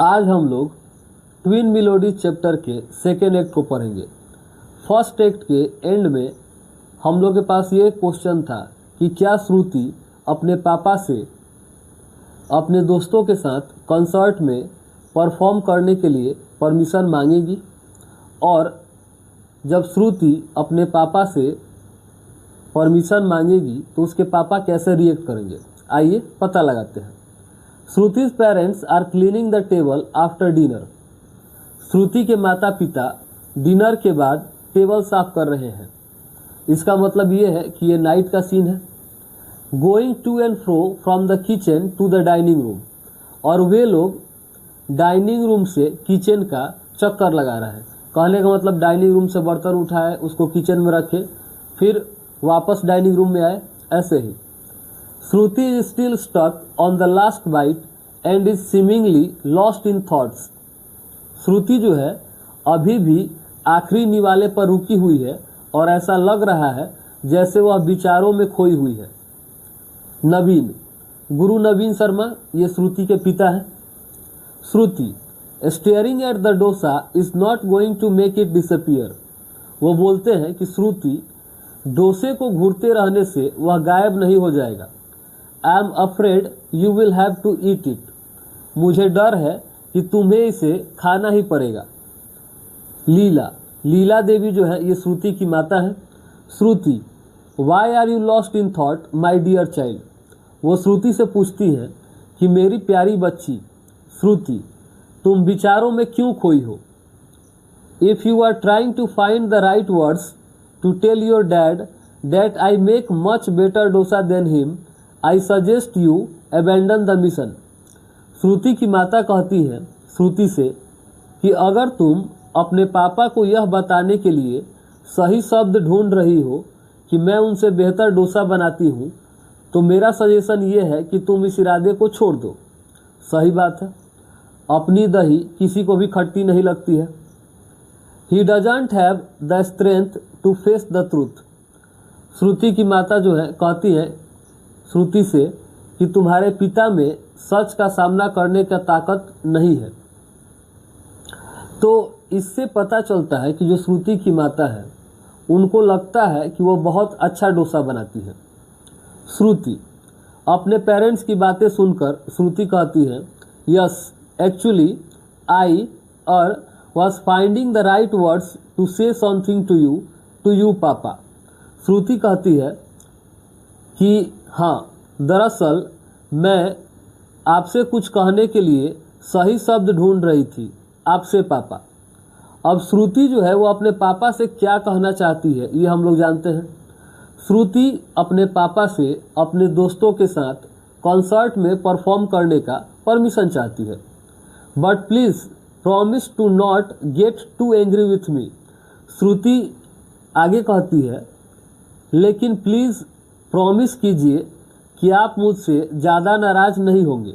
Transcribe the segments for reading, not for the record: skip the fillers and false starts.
आज हम लोग ट्विन मेलोडी चैप्टर के सेकेंड एक्ट को पढ़ेंगे। फर्स्ट एक्ट के एंड में हम लोग के पास ये क्वेश्चन था कि क्या श्रुति अपने पापा से अपने दोस्तों के साथ कंसर्ट में परफॉर्म करने के लिए परमिशन मांगेगी, और जब श्रुति अपने पापा से परमिशन मांगेगी तो उसके पापा कैसे रिएक्ट करेंगे। आइए पता लगाते हैं। Shruti's parents are cleaning the table after dinner. Shruti के माता पिता डिनर के बाद टेबल साफ कर रहे हैं। इसका मतलब ये है कि ये नाइट का सीन है। Going to and fro from the kitchen to the dining room, और वे लोग डाइनिंग रूम से किचन का चक्कर लगा रहे हैं। कहने का मतलब डाइनिंग रूम से बर्तन उठाए, उसको किचन में रखे, फिर वापस डाइनिंग रूम में आए, ऐसे ही। Shruti is still stuck on the last bite and is seemingly lost in thoughts. Shruti जो है अभी भी आखिरी निवाले पर रुकी हुई है और ऐसा लग रहा है जैसे वह विचारों में खोई हुई है। नवीन, गुरु नवीन शर्मा ये श्रुति के पिता हैं। Shruti, staring at the dosa is not going to make it disappear. वो बोलते हैं कि श्रुति, डोसे को घूरते रहने से वह गायब नहीं हो जाएगा। I am afraid you will have to eat it. मुझे डर है कि तुम्हें इसे खाना ही पड़ेगा। लीला, लीला देवी जो है ये श्रुति की माता है। Shruti, why are you lost in thought my dear child. वो श्रुति से पूछती हैं कि मेरी प्यारी बच्ची श्रुति, तुम विचारों में क्यों खोई हो। If you are trying to find the right words to tell your dad that I make much better dosa than him, I suggest you abandon the mission. Shruti की माता कहती है श्रुति से कि अगर तुम अपने पापा को यह बताने के लिए सही शब्द ढूंढ रही हो कि मैं उनसे बेहतर डोसा बनाती हूँ, तो मेरा सजेशन ये है कि तुम इस इरादे को छोड़ दो। सही बात है, अपनी दही किसी को भी खट्टी नहीं लगती है। He doesn't have the strength to face the truth. Shruti की माता जो है कहती है श्रुति से कि तुम्हारे पिता में सच का सामना करने का ताकत नहीं है। तो इससे पता चलता है कि जो श्रुति की माता है उनको लगता है कि वो बहुत अच्छा डोसा बनाती है। श्रुति, अपने पेरेंट्स की बातें सुनकर श्रुति कहती है, yes actually I was finding the right words to say something to you papa. Shruti कहती है कि हाँ, दरअसल मैं आपसे कुछ कहने के लिए सही शब्द ढूंढ रही थी, आपसे पापा। अब श्रुति जो है वो अपने पापा से क्या कहना चाहती है ये हम लोग जानते हैं। श्रुति अपने पापा से अपने दोस्तों के साथ कॉन्सर्ट में परफॉर्म करने का परमिशन चाहती है। But please promise to not get too angry with me. Shruti आगे कहती है, लेकिन प्लीज़ प्रॉमिस कीजिए कि आप मुझसे ज़्यादा नाराज़ नहीं होंगे।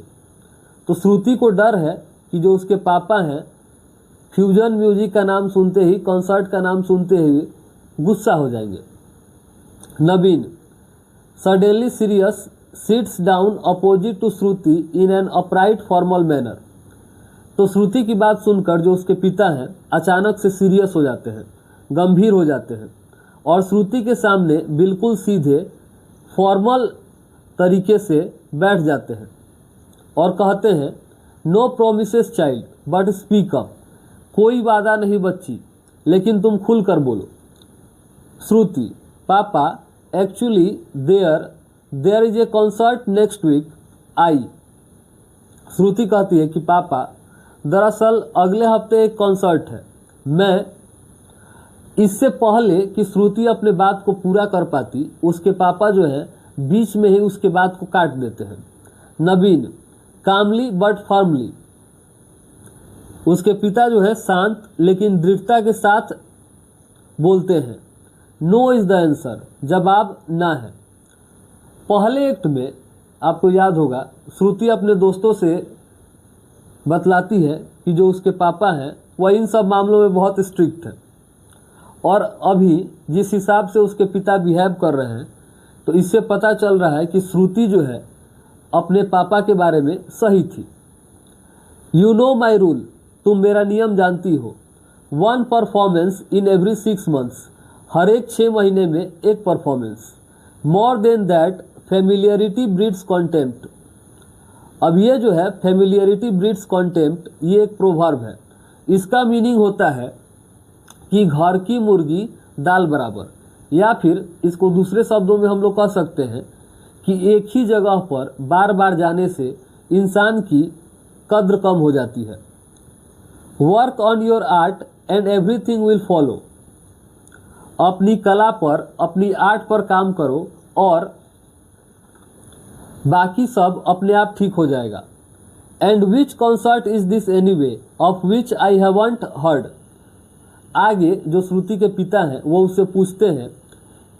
तो श्रुति को डर है कि जो उसके पापा हैं फ्यूजन म्यूजिक का नाम सुनते ही, कॉन्सर्ट का नाम सुनते ही गुस्सा हो जाएंगे। Naveen, suddenly serious, sits down opposite to Shruti in an upright formal manner. तो श्रुति की बात सुनकर जो उसके पिता हैं अचानक से सीरियस हो जाते हैं, गंभीर हो जाते हैं, और श्रुति के सामने बिल्कुल सीधे फॉर्मल तरीके से बैठ जाते हैं और कहते हैं, no promises child but speak up. कोई वादा नहीं बच्ची, लेकिन तुम खुल कर बोलो। Shruti, papa actually there is a concert next week I. Shruti कहती है कि पापा दरअसल अगले हफ्ते एक कॉन्सर्ट है। मैं इससे पहले कि श्रुति अपने बात को पूरा कर पाती, उसके पापा जो है बीच में ही उसके बात को काट देते हैं। नवीन, कामली बट फर्मली। उसके पिता जो है शांत लेकिन दृढ़ता के साथ बोलते हैं, नो इज द आंसर। जवाब ना है। पहले एक्ट में आपको याद होगा श्रुति अपने दोस्तों से बतलाती है कि जो उसके पापा हैं वह इन सब मामलों में बहुत स्ट्रिक्ट है, और अभी जिस हिसाब से उसके पिता बिहेव कर रहे हैं तो इससे पता चल रहा है कि श्रुति जो है अपने पापा के बारे में सही थी। यू नो माई रूल, तुम मेरा नियम जानती हो। 1 परफॉर्मेंस इन एवरी 6 मंथ्स, हर एक 6 महीने में एक performance. More than that familiarity breeds contempt. अब ये जो है फेमिलियरिटी ब्रीड्स कॉन्टेम्प्ट, ये एक प्रोवर्ब है। इसका मीनिंग होता है कि घर की मुर्गी दाल बराबर, या फिर इसको दूसरे शब्दों में हम लोग कह सकते हैं कि एक ही जगह पर बार बार जाने से इंसान की कद्र कम हो जाती है। Work on your art and everything will follow. अपनी कला पर, अपनी आर्ट पर काम करो और बाकी सब अपने आप ठीक हो जाएगा। And which concert is this anyway of which I haven't heard. आगे जो श्रुति के पिता हैं वो उससे पूछते हैं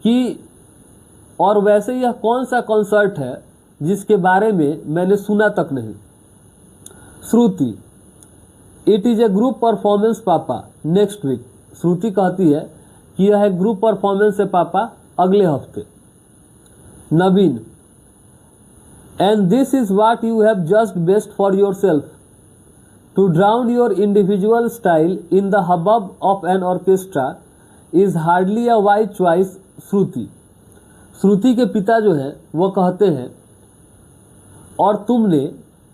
कि और वैसे यह कौन सा कॉन्सर्ट है जिसके बारे में मैंने सुना तक नहीं। Shruti, it is a group performance papa next week. Shruti कहती है कि यह एक ग्रुप परफॉर्मेंस है पापा, अगले हफ्ते। Naveen, and this is what you have just best for yourself to drown your individual style in the hubbub of an orchestra is hardly a wise choice. Shruti, Shruti के पिता जो हैं वो कहते हैं और तुमने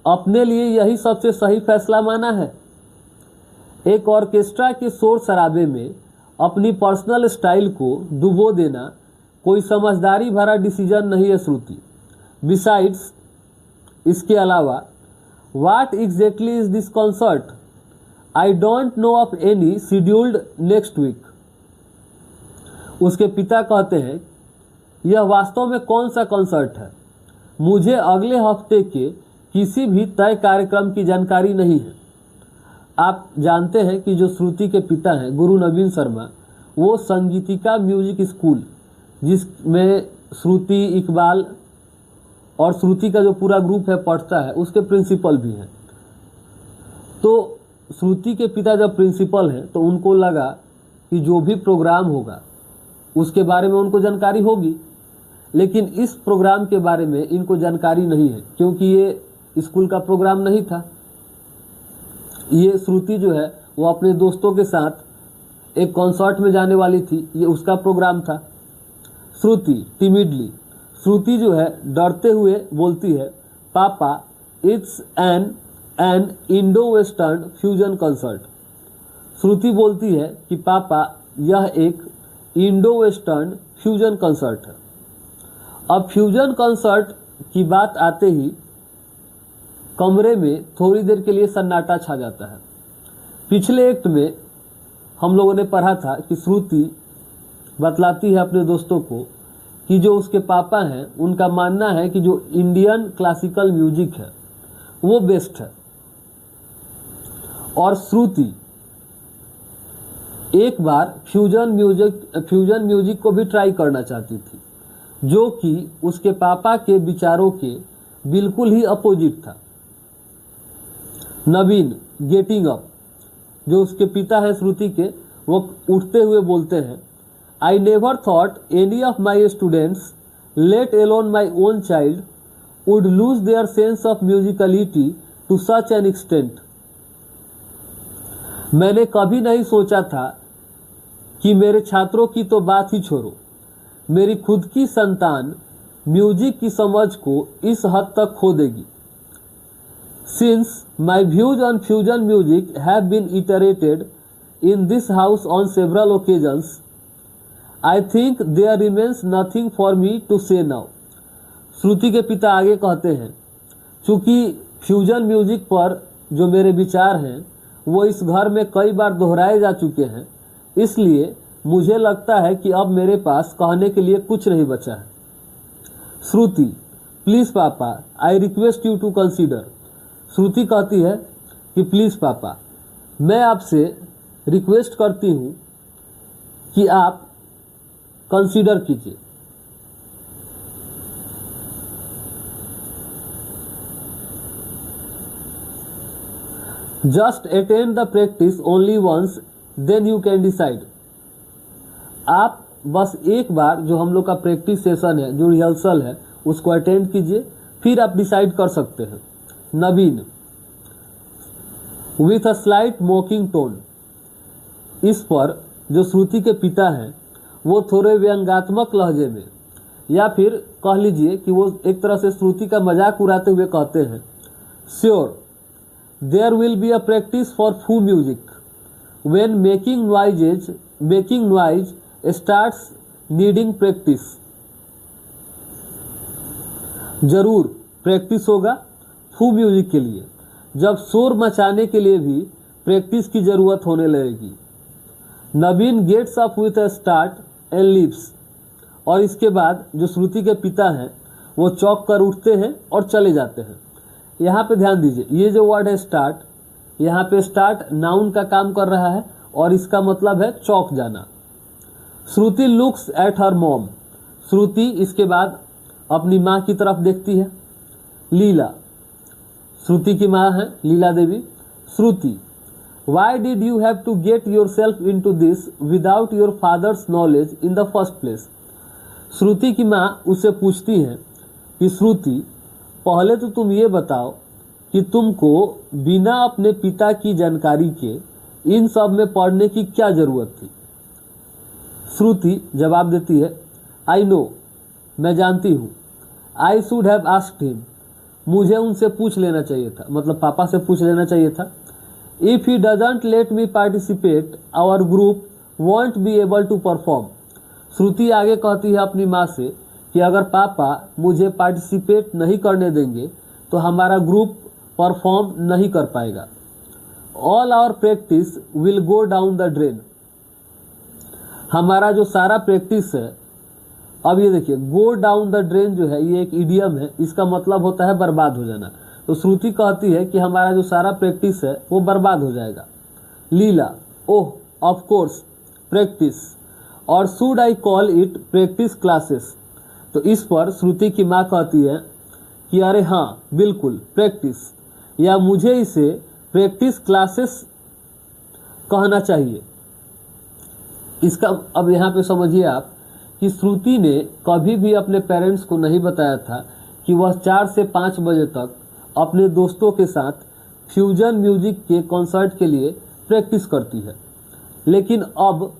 अपने लिए यही सबसे सही फैसला माना है। एक ऑर्केस्ट्रा के शोर शराबे में अपनी पर्सनल स्टाइल को डुबो देना कोई समझदारी भरा डिसीजन नहीं है श्रुति। बिसाइड्स, इसके अलावा, what exactly is this concert? I don't know of any scheduled next week. उसके पिता कहते हैं यह वास्तव में कौन सा कॉन्सर्ट है? मुझे अगले हफ्ते के किसी भी तय कार्यक्रम की जानकारी नहीं है। आप जानते हैं कि जो श्रुति के पिता हैं गुरु नवीन शर्मा, वो संगीतिका म्यूजिक स्कूल, जिसमें श्रुति, इकबाल और श्रुति का जो पूरा ग्रुप है पढ़ता है, उसके प्रिंसिपल भी हैं। तो श्रुति के पिता जब प्रिंसिपल हैं तो उनको लगा कि जो भी प्रोग्राम होगा उसके बारे में उनको जानकारी होगी, लेकिन इस प्रोग्राम के बारे में इनको जानकारी नहीं है क्योंकि ये स्कूल का प्रोग्राम नहीं था। ये श्रुति जो है वो अपने दोस्तों के साथ एक कॉन्सर्ट में जाने वाली थी, ये उसका प्रोग्राम था। श्रुति टिमिडली, श्रुति जो है डरते हुए बोलती है, papa it's an Indo western fusion concert. Shruti बोलती है कि पापा यह एक इंडो वेस्टर्न फ्यूजन कॉन्सर्ट है। अब फ्यूजन कॉन्सर्ट की बात आते ही कमरे में थोड़ी देर के लिए सन्नाटा छा जाता है। पिछले एक्ट में हम लोगों ने पढ़ा था कि श्रुति बतलाती है अपने दोस्तों को कि जो उसके पापा हैं उनका मानना है कि जो इंडियन क्लासिकल म्यूजिक है वो बेस्ट है, और श्रुति एक बार फ्यूजन म्यूजिक को भी ट्राई करना चाहती थी, जो कि उसके पापा के विचारों के बिल्कुल ही अपोजिट था। नवीन गेटिंग अप, जो उसके पिता हैं श्रुति के, वो उठते हुए बोलते हैं, I never thought any of my students, let alone my own child, would lose their sense of musicality to such an extent. मैंने कभी नहीं सोचा था कि मेरे छात्रों की तो बात ही छोड़ो, मेरी खुद की संतान म्यूजिक की समझ को इस हद तक खो देगी। Since my views on fusion music have been iterated in this house on several occasions, I think there remains nothing for me to say now. श्रुति के पिता आगे कहते हैं, चूँकि फ्यूजन म्यूजिक पर जो मेरे विचार हैं वो इस घर में कई बार दोहराए जा चुके हैं, इसलिए मुझे लगता है कि अब मेरे पास कहने के लिए कुछ नहीं बचा है। Shruti, please papa, I request you to consider. Shruti कहती है कि प्लीज़ पापा, मैं आपसे रिक्वेस्ट करती हूँ कि आप कंसीडर कीजिए। Just attend the practice only once, then you can decide. आप बस एक बार जो हम लोग का प्रैक्टिस सेशन है, जो रिहर्सल है, उसको अटेंड कीजिए, फिर आप डिसाइड कर सकते हैं। Naveen, with a slight mocking tone. इस पर जो श्रुति के पिता हैं वो थोड़े व्यंग्यात्मक लहजे में, या फिर कह लीजिए कि वो एक तरह से श्रुति का मजाक उड़ाते हुए कहते हैं, sure there will be a practice for foo music when making noise starts needing practice. जरूर प्रैक्टिस होगा फू म्यूजिक के लिए, जब शोर मचाने के लिए भी प्रैक्टिस की जरूरत होने लगेगी। Naveen gets up with a start and leaves. और इसके बाद जो श्रुति के पिता हैं वो चौंक कर उठते हैं और चले जाते हैं। यहाँ पे ध्यान दीजिए, ये जो वर्ड है स्टार्ट, यहाँ पे स्टार्ट नाउन का काम कर रहा है और इसका मतलब है चौंक जाना। श्रुति लुक्स एट हर मॉम। श्रुति इसके बाद अपनी माँ की तरफ देखती है। लीला, श्रुति की माँ है Leela Devi. Shruti, why did you have to get yourself into this without your father's knowledge in the first place. Shruti की माँ उससे पूछती हैं कि श्रुति, पहले तो तुम ये बताओ कि तुमको बिना अपने पिता की जानकारी के इन सब में पढ़ने की क्या ज़रूरत थी। श्रुति जवाब देती है, आई नो, मैं जानती हूँ। I should have asked him, मुझे उनसे पूछ लेना चाहिए था, मतलब पापा से पूछ लेना चाहिए था। If he doesn't let me participate our group won't be able to perform. Shruti आगे कहती है अपनी माँ से कि अगर पापा मुझे पार्टिसिपेट नहीं करने देंगे तो हमारा ग्रुप परफॉर्म नहीं कर पाएगा। All our practice will go down the drain. हमारा जो सारा प्रैक्टिस है, अब ये देखिए गो डाउन द ड्रेन जो है ये एक इडियम है, इसका मतलब होता है बर्बाद हो जाना। तो श्रुति कहती है कि हमारा जो सारा प्रैक्टिस है वो बर्बाद हो जाएगा। लीला, ओह ऑफ कोर्स प्रैक्टिस, और should I call it practice classes. तो इस पर श्रुति की माँ कहती है कि अरे हाँ बिल्कुल प्रैक्टिस, या मुझे इसे प्रैक्टिस क्लासेस कहना चाहिए। इसका अब यहाँ पे समझिए आप कि श्रुति ने कभी भी अपने पेरेंट्स को नहीं बताया था कि वह 4 से 5 बजे तक अपने दोस्तों के साथ फ्यूजन म्यूजिक के कॉन्सर्ट के लिए प्रैक्टिस करती है। लेकिन अब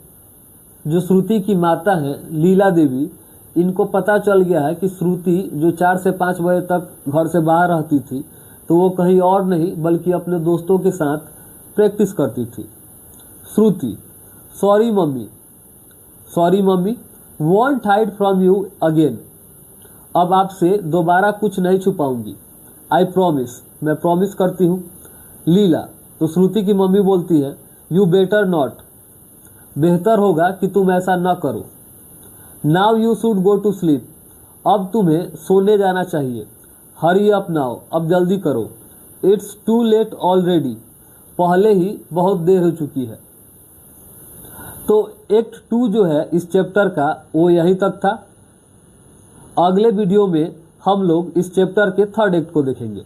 जो श्रुति की माता हैं लीला देवी, इनको पता चल गया है कि श्रुति जो 4 से 5 बजे तक घर से बाहर रहती थी तो वो कहीं और नहीं बल्कि अपने दोस्तों के साथ प्रैक्टिस करती थी। Shruti, sorry mummy, won't hide from you again. अब आपसे दोबारा कुछ नहीं छुपाऊंगी। आई प्रॉमिस, मैं प्रॉमिस करती हूँ। लीला, तो श्रुति की मम्मी बोलती है, यू बेटर नॉट, बेहतर होगा कि तुम ऐसा न करो। Now you should go to sleep, अब तुम्हें सोने जाना चाहिए। हरी अप नाउ, अब जल्दी करो। इट्स टू लेट ऑलरेडी, पहले ही बहुत देर हो चुकी है। तो एक्ट 2 जो है इस चैप्टर का वो यहीं तक था। अगले वीडियो में हम लोग इस चैप्टर के 3rd एक्ट को देखेंगे।